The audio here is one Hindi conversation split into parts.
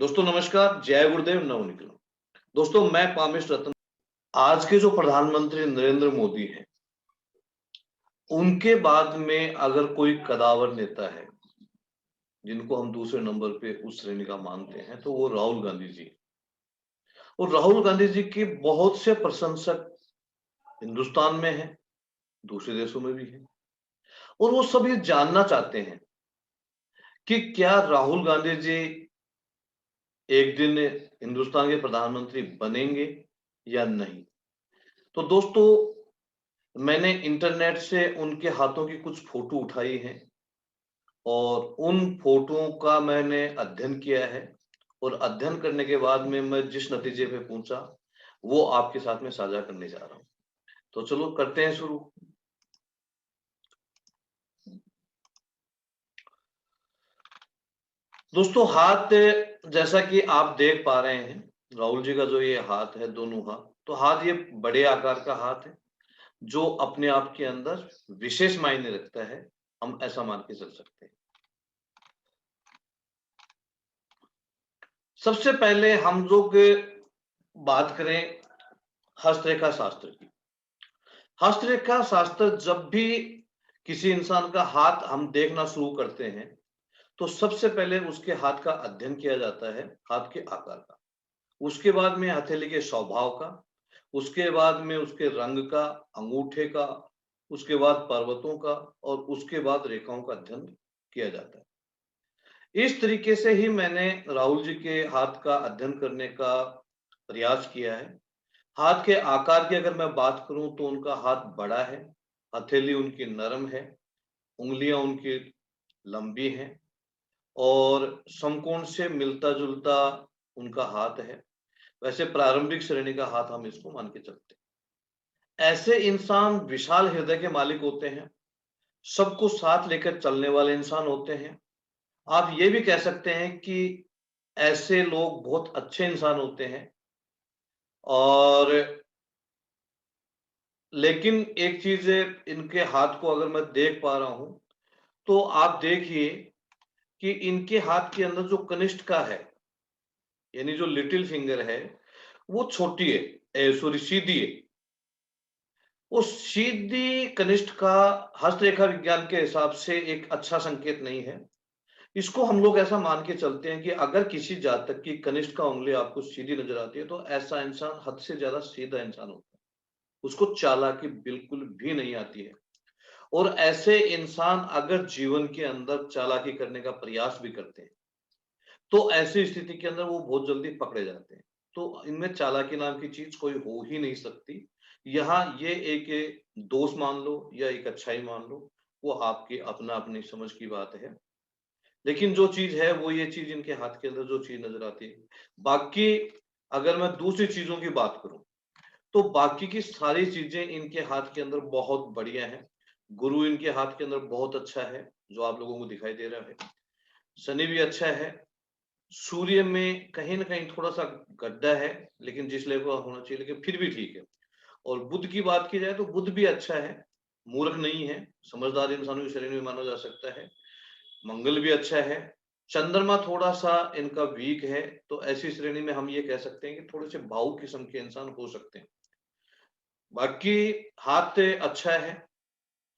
दोस्तों नमस्कार, जय गुरुदेव नवनिकलम। दोस्तों मैं पामेश रतन। आज के जो प्रधानमंत्री नरेंद्र मोदी हैं, उनके बाद में अगर कोई कदावर नेता है, जिनको हम दूसरे नंबर पे उस श्रेणी का मानते हैं, तो वो राहुल गांधी जी। और राहुल गांधी जी के बहुत से प्रशंसक हिंदुस्तान में हैं, दूसरे देशों में भी हैं। और वो सब ये जानना चाहते हैं कि क्या राहुल गांधी जी एक दिन हिंदुस्तान के प्रधानमंत्री बनेंगे या नहीं। तो दोस्तों मैंने इंटरनेट से उनके हाथों की कुछ फोटो उठाई हैं और उन फोटोओं का मैंने अध्ययन किया है और अध्ययन करने के बाद में मैं जिस नतीजे पे पहुंचा वो आपके साथ में साझा करने जा रहा हूं। तो चलो करते हैं शुरू। दोस्तों हाथ जैसा कि आप देख पा रहे हैं, राहुल जी का जो ये हाथ है, दोनों हाथ, तो हाथ ये बड़े आकार का हाथ है जो अपने आप के अंदर विशेष मायने रखता है, हम ऐसा मान के चल सकते हैं। सबसे पहले हम लोग बात करें हस्तरेखा शास्त्र की। हस्तरेखा शास्त्र जब भी किसी इंसान का हाथ हम देखना शुरू करते हैं तो सबसे पहले उसके हाथ का अध्ययन किया जाता है, हाथ के आकार का, उसके बाद में हथेली के स्वभाव का, उसके बाद में उसके रंग का, अंगूठे का, उसके बाद पर्वतों का और उसके बाद रेखाओं का अध्ययन किया जाता है। इस तरीके से ही मैंने राहुल जी के हाथ का अध्ययन करने का प्रयास किया है। हाथ के आकार की अगर मैं बात करूं तो उनका हाथ बड़ा है, हथेली उनकी नरम है, उंगलियां उनकी लंबी हैं और समकोण से मिलता-जुलता उनका हाथ है। वैसे प्रारंभिक श्रेणी का हाथ हम इसको मान के चलते हैं। ऐसे इंसान विशाल हृदय के मालिक होते हैं, सबको साथ लेकर चलने वाले इंसान होते हैं। आप ये भी कह सकते हैं कि ऐसे लोग बहुत अच्छे इंसान होते हैं। और लेकिन एक चीज इनके हाथ को अगर मैं देख पा रहा हूं तो आप देखिए कि इनके हाथ के अंदर जो कनिष्ठ है, यानी जो लिटिल फिंगर है, वो छोटी है, सॉरी सीधी है। वो सीधी कनिष्ठ का हस्तरेखा विज्ञान के हिसाब से एक अच्छा संकेत नहीं है। इसको हम लोग ऐसा मान के चलते हैं कि अगर किसी जातक की कनिष्ठ का उंगली आपको सीधी नजर आती है तो ऐसा इंसान हद से ज्यादा सीधा इंसान होता है, उसको चालाकी बिल्कुल भी नहीं आती है। और ऐसे इंसान अगर जीवन के अंदर चालाकी करने का प्रयास भी करते हैं तो ऐसी स्थिति के अंदर वो बहुत जल्दी पकड़े जाते हैं। तो इनमें चालाकी नाम की चीज कोई हो ही नहीं सकती। यहाँ ये एक दोष मान लो या एक अच्छाई मान लो, वो आपकी अपना अपनी समझ की बात है। लेकिन जो चीज है वो ये चीज इनके हाथ के अंदर जो चीज नजर आती है। बाकी अगर मैं दूसरी चीजों की बात करूं तो बाकी की सारी चीजें इनके हाथ के अंदर बहुत बढ़िया है। गुरु इनके हाथ के अंदर बहुत अच्छा है, जो आप लोगों को दिखाई दे रहा है। शनि भी अच्छा है। सूर्य में कहीं ना कहीं थोड़ा सा गड्ढा है, लेकिन जिस लेवल का होना चाहिए, लेकिन फिर भी ठीक है। और बुध की बात की जाए तो बुध भी अच्छा है, मूर्ख नहीं है, समझदार इंसानों की श्रेणी में माना जा सकता है। मंगल भी अच्छा है। चंद्रमा थोड़ा सा इनका वीक है, तो ऐसी श्रेणी में हम ये कह सकते हैं कि थोड़े से भावुक किस्म के इंसान हो सकते हैं। बाकी हाथ अच्छा है।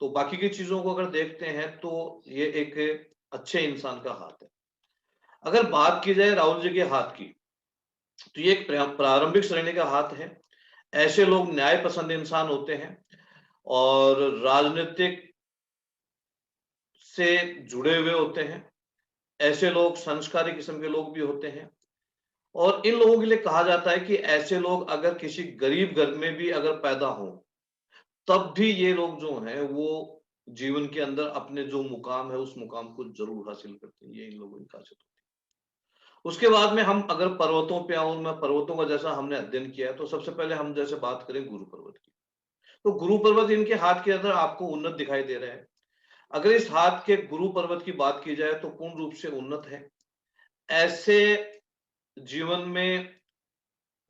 तो बाकी की चीजों को अगर देखते हैं तो ये एक अच्छे इंसान का हाथ है। अगर बात की जाए राहुल जी के हाथ की, तो ये एक प्रारंभिक श्रेणी का हाथ है। ऐसे लोग न्याय पसंद इंसान होते हैं और राजनीतिक से जुड़े हुए होते हैं। ऐसे लोग संस्कारी किस्म के लोग भी होते हैं। और इन लोगों के लिए कहा जाता है कि ऐसे लोग अगर किसी गरीब घर में भी अगर पैदा हो, तब भी ये लोग जो हैं वो जीवन के अंदर अपने जो मुकाम है उस मुकाम को जरूर हासिल करते हैं। ये इन लोगों की खासियत होती है। उसके बाद में हम अगर पर्वतों पे आऊं, मैं पर्वतों का जैसा हमने अध्ययन किया है, तो सबसे पहले हम जैसे बात करें गुरु पर्वत की, तो गुरु पर्वत इनके हाथ के अंदर आपको उन्नत दिखाई दे रहा है। अगर इस हाथ के गुरु पर्वत की बात की जाए तो पूर्ण रूप से उन्नत है। ऐसे जीवन में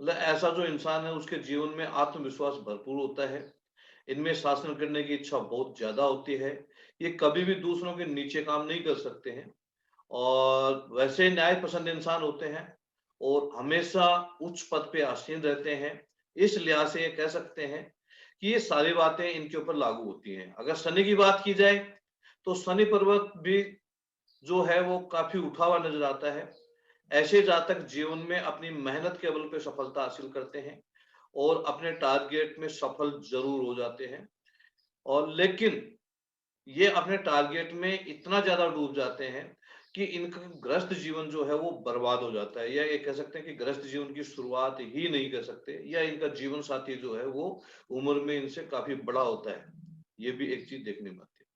मतलब ऐसा जो इंसान है उसके जीवन में आत्मविश्वास भरपूर होता है। इनमें शासन करने की इच्छा बहुत ज्यादा होती है। ये कभी भी दूसरों के नीचे काम नहीं कर सकते हैं और वैसे न्याय पसंद इंसान होते हैं। और हमेशा उच्च पद पे आसीन रहते हैं। इस लिहाज से ये कह सकते हैं कि ये सारी बातें इनके ऊपर लागू होती हैं। अगर शनि की बात की जाए तो शनि पर्वत भी जो है वो काफी उठा हुआ नजर आता है। ऐसे जातक जीवन में अपनी मेहनत के बल पे सफलता हासिल करते हैं और अपने टारगेट में सफल जरूर हो जाते हैं, और लेकिन ये अपने टारगेट में इतना ज्यादा डूब जाते हैं कि इनका ग्रस्त जीवन जो है वो बर्बाद हो जाता है, या ये कह सकते हैं कि ग्रस्त जीवन की शुरुआत ही नहीं कर सकते, या इनका जीवन साथी जो है वो उम्र में इनसे काफी बड़ा होता है। ये भी एक चीज देखने में आती है।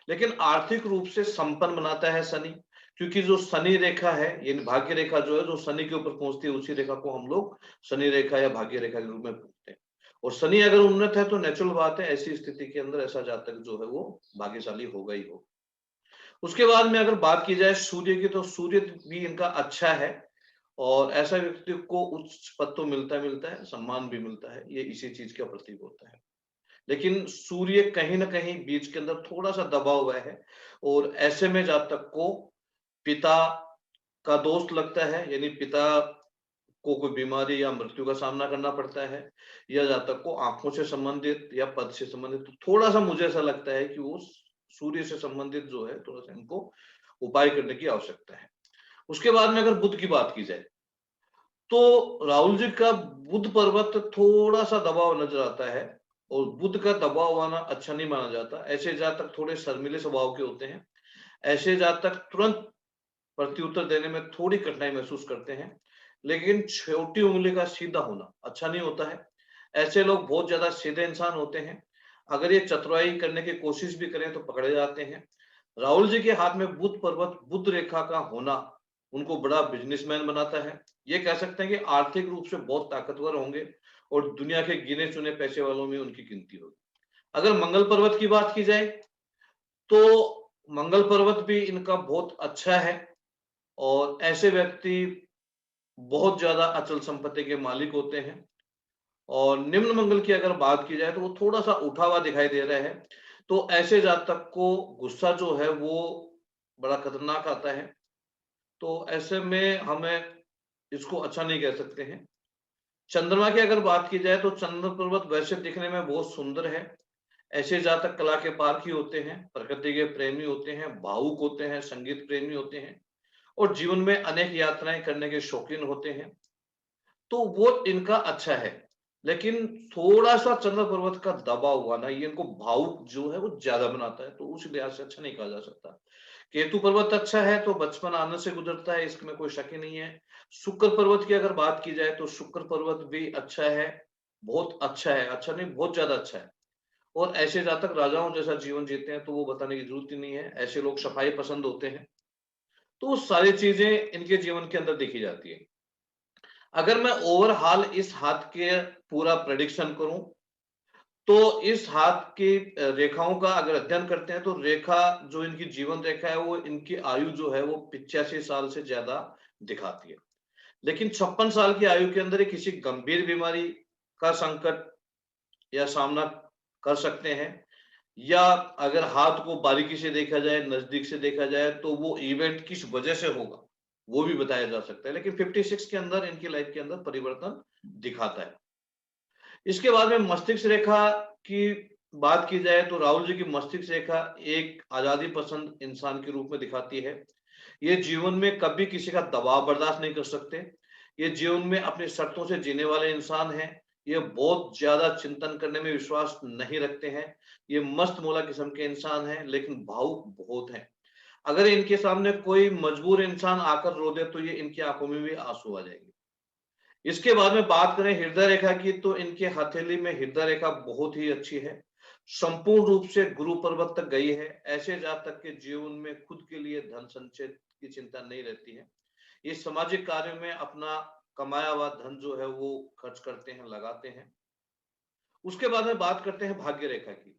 लेकिन आर्थिक रूप से संपन्न बनाता है शनि, क्योंकि जो शनि रेखा है, ये भाग्य रेखा जो है जो शनि के ऊपर पहुंचती है, उसी रेखा को हम लोग शनि रेखा या भाग्य रेखा के रूप में पूछते हैं। और शनि अगर उन्नत है तो नेचुरल बात है, ऐसी स्थिति के अंदर ऐसा जातक जो है वो भाग्यशाली होगा ही होगा। उसके बाद में अगर बात की जाए सूर्य की, तो सूर्य भी इनका अच्छा है, और ऐसा व्यक्ति को उच्च पद तो मिलता है, सम्मान भी मिलता है, ये इसी चीज का प्रतीक होता है। लेकिन सूर्य कहीं ना कहीं बीच के अंदर थोड़ा सा दबा हुआ है, और ऐसे में जातक को पिता का दोष लगता है, यानी पिता को कोई बीमारी या मृत्यु का सामना करना पड़ता है, या जातक को आंखों से संबंधित या पद से संबंधित, तो थोड़ा सा मुझे ऐसा लगता है कि वो सूर्य से संबंधित जो है थोड़ा सा इनको उपाय करने की आवश्यकता है। उसके बाद में अगर बुध की बात की जाए तो राहुल जी का बुध पर्वत थोड़ा सा दबाव नजर आता है, और बुध का दबाव आना अच्छा नहीं माना जाता। ऐसे जातक थोड़े शर्मीले स्वभाव के होते हैं, ऐसे जातक तुरंत प्रत्युत्तर देने में थोड़ी कठिनाई महसूस करते हैं, लेकिन छोटी उंगली का सीधा होना अच्छा नहीं होता है। ऐसे लोग बहुत ज्यादा सीधे इंसान होते हैं, अगर ये चतुराई करने की कोशिश भी करें तो पकड़े जाते हैं। राहुल जी के हाथ में बुध पर्वत बुध रेखा का होना उनको बड़ा बिजनेसमैन बनाता है। ये कह सकते हैं कि आर्थिक रूप से बहुत ताकतवर होंगे और दुनिया के गिने चुने पैसे वालों में उनकी गिनती होगी। अगर मंगल पर्वत की बात की जाए तो मंगल पर्वत भी इनका बहुत अच्छा है, और ऐसे व्यक्ति बहुत ज्यादा अचल संपत्ति के मालिक होते हैं। और निम्न मंगल की अगर बात की जाए तो वो थोड़ा सा उठा हुआ दिखाई दे रहा है, तो ऐसे जातक को गुस्सा जो है वो बड़ा खतरनाक आता है। तो ऐसे में हमें इसको अच्छा नहीं कह सकते हैं। चंद्रमा की अगर बात की जाए तो चंद्र पर्वत वैसे दिखने में बहुत सुंदर है। ऐसे जातक कला के पारखी होते हैं, प्रकृति के प्रेमी होते हैं, भावुक होते हैं, संगीत प्रेमी होते हैं, और जीवन में अनेक यात्राएं करने के शौकीन होते हैं। तो वो इनका अच्छा है। लेकिन थोड़ा सा चंद्र पर्वत का दबा हुआ ना, ये इनको भावुक जो है वो ज्यादा बनाता है, तो उस लिहाज से अच्छा नहीं कहा जा सकता। केतु पर्वत अच्छा है, तो बचपन आनंद से गुजरता है, इसमें कोई शक ही नहीं है। शुक्र पर्वत की अगर बात की जाए तो शुक्र पर्वत भी अच्छा है, बहुत अच्छा है, अच्छा नहीं बहुत ज्यादा अच्छा है। और ऐसे जातक राजाओं जैसा जीवन जीते हैं, तो वो बताने की जरूरत ही नहीं है। ऐसे लोग सफाई पसंद होते हैं, तो वो सारी चीजें इनके जीवन के अंदर देखी जाती है। अगर मैं ओवरऑल इस हाथ के पूरा प्रेडिक्शन करूं, तो इस हाथ की रेखाओं का अगर अध्ययन करते हैं तो रेखा जो इनकी जीवन रेखा है वो इनकी आयु जो है वो 85 साल से ज्यादा दिखाती है। लेकिन 56 साल की आयु के अंदर ये किसी गंभीर बीमारी का संकट या सामना कर सकते हैं, या अगर हाथ को बारीकी से देखा जाए, नजदीक से देखा जाए, तो वो इवेंट किस वजह से होगा वो भी बताया जा सकता है। लेकिन 56 के अंदर इनकी लाइफ के अंदर परिवर्तन दिखाता है। इसके बाद में मस्तिष्क रेखा की बात की जाए तो राहुल जी की मस्तिष्क रेखा एक आजादी पसंद इंसान के रूप में दिखाती है। ये जीवन में कभी किसी का दबाव बर्दाश्त नहीं कर सकते। ये जीवन में अपनी शर्तों से जीने वाले इंसान हैं। ये बहुत ज्यादा चिंतन करने में विश्वास नहीं रखते हैं। ये मस्त मौला किस्म के इंसान हैं, लेकिन भावुक बहुत हैं। अगर इनके सामने कोई मजबूर इंसान आकर रो दे तो ये इनकी आंखों में भी आंसू आ जाएंगे। इसके बाद में बात करें हृदय रेखा की, तो इनके हथेली में हृदय रेखा बहुत ही अच्छी है, संपूर्ण रूप से गुरु पर्वत तक गई है। ऐसे जातक के जीवन में खुद के लिए धन संचय की चिंता नहीं रहती है। ये सामाजिक कार्यों में अपना कमाया हुआ धन जो है वो खर्च करते हैं, लगाते हैं। उसके बाद में बात करते हैं भाग्य रेखा की,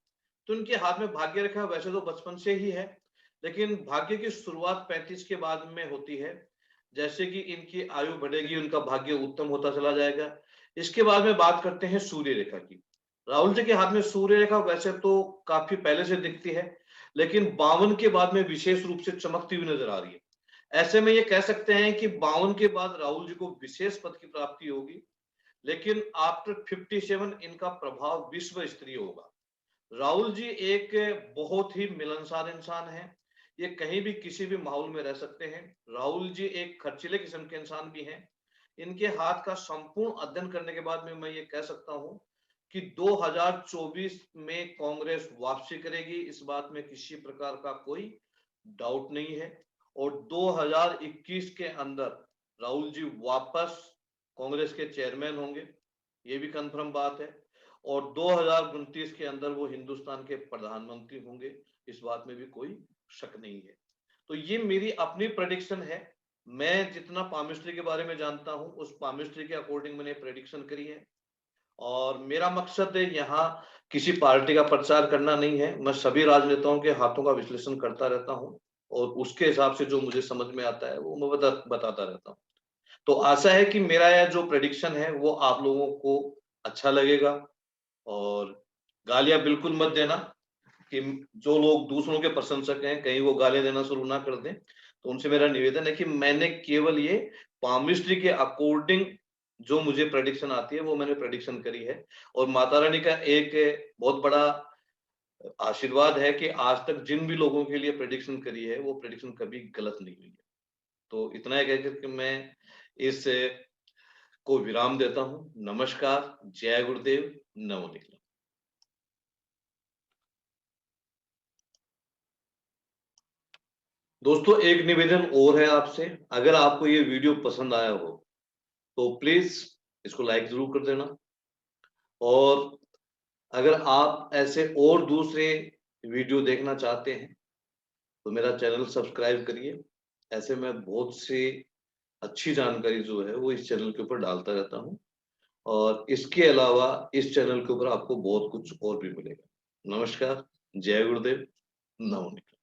तो इनके हाथ में भाग्य रेखा वैसे तो बचपन से ही है, लेकिन भाग्य की शुरुआत 35 के बाद में होती है। जैसे कि इनकी आयु बढ़ेगी उनका भाग्य उत्तम होता चला जाएगा। इसके बाद में बात करते हैं सूर्य रेखा की। राहुल जी के हाथ में सूर्य रेखा वैसे तो काफी पहले से दिखती है, लेकिन 52 के बाद में विशेष रूप से चमकती हुई नजर आ रही है। ऐसे में ये कह सकते हैं कि 52 के बाद राहुल जी को विशेष पद की प्राप्ति होगी, लेकिन आफ्टर 57 इनका प्रभाव विश्व स्तरीय होगा। राहुल जी एक बहुत ही मिलनसार इंसान है, ये कहीं भी किसी भी माहौल में रह सकते हैं। राहुल जी एक खर्चीले किस्म के इंसान भी हैं। इनके हाथ का संपूर्ण अध्ययन करने के बाद में मैं ये कह सकता हूं कि 2024 में कांग्रेस वापसी करेगी, इस बात में किसी प्रकार का कोई डाउट नहीं है। और 2021 के अंदर राहुल जी वापस कांग्रेस के चेयरमैन होंगे, ये भी कंफर्म बात है। और 2029 के अंदर वो हिंदुस्तान के प्रधानमंत्री होंगे, इस बात में भी कोई शक नहीं है। तो ये मेरी अपनी प्रेडिक्शन है। मैं जितना पामिस्ट्री के बारे में जानता हूं, उस पामिस्ट्री के अकॉर्डिंग मैंने प्रेडिक्शन करी है। और मेरा मकसद है यहाँ किसी पार्टी का प्रचार करना नहीं है, मैं सभी राजनेताओं के हाथों का विश्लेषण करता रहता हूँ और उसके हिसाब से जो मुझे समझ में आता है वो मैं बताता रहता हूँ। तो आशा है कि मेरा यह जो प्रेडिक्शन है वो आप लोगों को अच्छा लगेगा। और गालियां बिल्कुल मत देना, कि जो लोग दूसरों के प्रशंसक हैं कहीं वो गालियां देना शुरू ना कर दें। तो उनसे मेरा निवेदन है कि मैंने केवल ये पामिस्ट्री के अकॉर्डिंग जो मुझे प्रेडिक्शन आती है वो मैंने प्रेडिक्शन करी है। और माता रानी का एक बहुत बड़ा आशीर्वाद है कि आज तक जिन भी लोगों के लिए प्रेडिक्शन करी है वो प्रेडिक्शन कभी गलत नहीं हुई है। तो इतना ही कहकर के मैं इस को विराम देता हूँ। नमस्कार, जय गुरुदेव, नमो निखिल। दोस्तों एक निवेदन और है आपसे, अगर आपको ये वीडियो पसंद आया हो तो प्लीज इसको लाइक जरूर कर देना। और अगर आप ऐसे और दूसरे वीडियो देखना चाहते हैं तो मेरा चैनल सब्सक्राइब करिए। ऐसे मैं बहुत सी अच्छी जानकारी जो है वो इस चैनल के ऊपर डालता रहता हूँ। और इसके अलावा इस चैनल के ऊपर आपको बहुत कुछ और भी मिलेगा। नमस्कार, जय गुरुदेव, नमो निखिल।